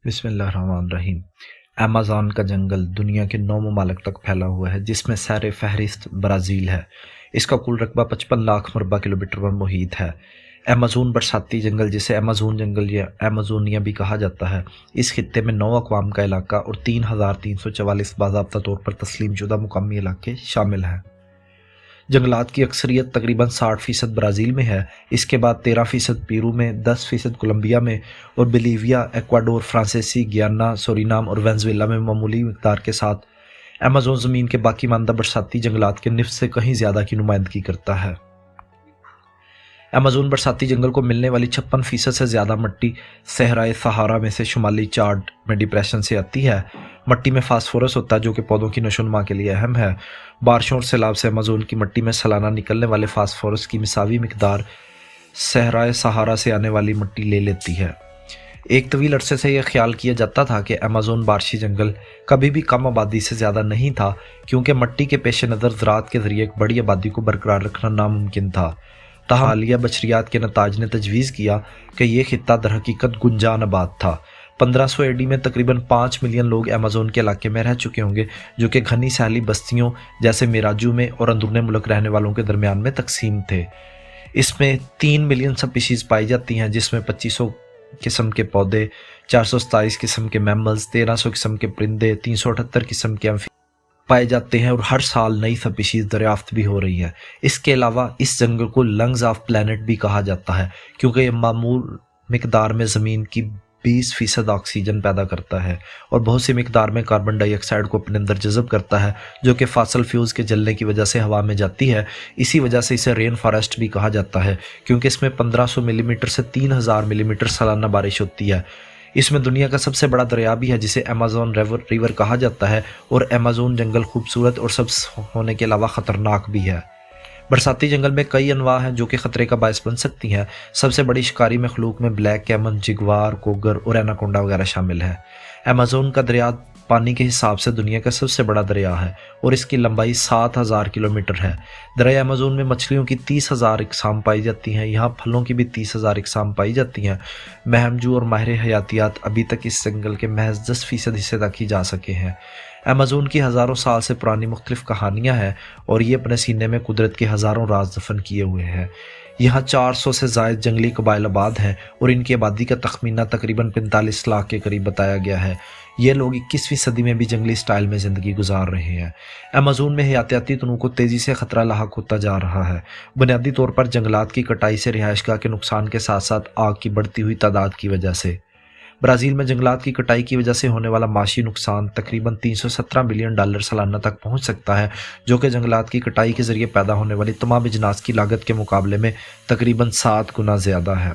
بسم اللہ الرحمن الرحیم۔ ایمیزون کا جنگل دنیا کے 9 ممالک تک پھیلا ہوا ہے، جس میں سر فہرست برازیل ہے۔ اس کا کل رقبہ 55 لاکھ مربع کلومیٹر پر محیط ہے۔ ایمیزون برساتی جنگل، جسے ایمیزون جنگل یا ایمیزونیا بھی کہا جاتا ہے، اس خطے میں 9 اقوام کا علاقہ اور 3344 باضابطہ طور پر تسلیم شدہ مقامی علاقے شامل ہیں۔ جنگلات کی اکثریت تقریباً 60% برازیل میں ہے۔ اس کے بعد 13% پیرو میں، 10% کولمبیا میں اور بولیویا، ایکواڈور، فرانسیسی گیانا، سورینام اور وینزویلا میں معمولی مقدار کے ساتھ۔ ایمیزون زمین کے باقی ماندہ برساتی جنگلات کے نصف سے کہیں زیادہ کی نمائندگی کرتا ہے۔ ایمیزون برساتی جنگل کو ملنے والی 56% سے زیادہ مٹی صحرائے سہارا میں سے شمالی چاڈ میں ڈپریشن سے آتی ہے۔ مٹی میں فاسفورس ہوتا ہے، جو کہ پودوں کی نشو و نما کے لیے اہم ہے۔ بارشوں اور سیلاب سے ایمیزون کی مٹی میں سالانہ نکلنے والے فاسفورس کی مساوی مقدار صحرائے سہارا سے آنے والی مٹی لے لیتی ہے۔ ایک طویل عرصے سے یہ خیال کیا جاتا تھا کہ ایمیزون بارشی جنگل کبھی بھی کم آبادی سے زیادہ نہیں تھا، کیونکہ مٹی کے پیش نظر زراعت کے ذریعے ایک بڑی آبادی کو برقرار رکھنا ناممکن تھا۔ تاہم حالیہ بشریات کے نتائج نے تجویز کیا کہ یہ خطہ در حقیقت گنجان آباد تھا۔ 1500 AD میں تقریباً 5 ملین لوگ ایمیزون کے علاقے میں رہ چکے ہوں گے، جو کہ گھنی ساحلی بستیوں جیسے میراجو میں اور اندرون ملک رہنے والوں کے درمیان میں تقسیم تھے۔ اس میں 3 ملین سپیشیز پائی جاتی ہیں، جس میں 2500 قسم کے پودے، 427 قسم کے میملز، 1300 قسم کے پرندے، 378 قسم کے پائے جاتے ہیں، اور ہر سال نئی سپیشیز دریافت بھی ہو رہی ہے۔ اس کے علاوہ اس جنگل کو لنگز آف پلانٹ بھی کہا جاتا ہے، کیونکہ یہ معمول مقدار میں زمین کی 20% آکسیجن پیدا کرتا ہے اور بہت سی مقدار میں کاربن ڈائی آکسائڈ کو اپنے اندر جذب کرتا ہے، جو کہ فاسل فیوز کے جلنے کی وجہ سے ہوا میں جاتی ہے۔ اسی وجہ سے اسے رین فارسٹ بھی کہا جاتا ہے، کیونکہ اس میں 1500 ملی میٹر سے 3000 ملی میٹر سالانہ بارش ہوتی ہے۔ اس میں دنیا کا سب سے بڑا دریا بھی ہے، جسے ایمیزون ریور کہا جاتا ہے، اور ایمیزون جنگل خوبصورت اور سبز ہونے کے علاوہ خطرناک بھی ہے۔ برساتی جنگل میں کئی انواع ہیں جو کہ خطرے کا باعث بن سکتی ہیں۔ سب سے بڑی شکاری مخلوق میں بلیک کیمن، جگوار، کوگر اور ایناکونڈا وغیرہ شامل ہیں۔ ایمیزون کا دریا پانی کے حساب سے دنیا کا سب سے بڑا دریا ہے اور اس کی لمبائی 7000 کلومیٹر ہے۔ دریائے ایمیزون میں مچھلیوں کی 30,000 اقسام پائی جاتی ہیں۔ یہاں پھلوں کی بھی 30,000 اقسام پائی جاتی ہیں۔ مہمجو اور ماہر حیاتیات ابھی تک اس جنگل کے محض 10% حصے تک ہی جا سکے ہیں۔ ایمیزون کی ہزاروں سال سے پرانی مختلف کہانیاں ہیں، اور یہ اپنے سینے میں قدرت کے ہزاروں راز دفن کیے ہوئے ہیں۔ یہاں 400 سے زائد جنگلی قبائل آباد ہیں، اور ان کی آبادی کا تخمینہ تقریباً 45 لاکھ کے قریب بتایا گیا ہے۔ یہ لوگ 21ویں صدی میں بھی جنگلی سٹائل میں زندگی گزار رہے ہیں۔ ایمیزون میں حیاتیاتی تنوع کو تیزی سے خطرہ لاحق ہوتا جا رہا ہے، بنیادی طور پر جنگلات کی کٹائی سے رہائش گاہ کے نقصان کے ساتھ ساتھ آگ کی بڑھتی ہوئی تعداد کی وجہ سے۔ برازیل میں جنگلات کی کٹائی کی وجہ سے ہونے والا معاشی نقصان تقریباً $317 بلین سالانہ تک پہنچ سکتا ہے، جو کہ جنگلات کی کٹائی کے ذریعے پیدا ہونے والی تمام اجناس کی لاگت کے مقابلے میں تقریباً 7 گنا زیادہ ہے۔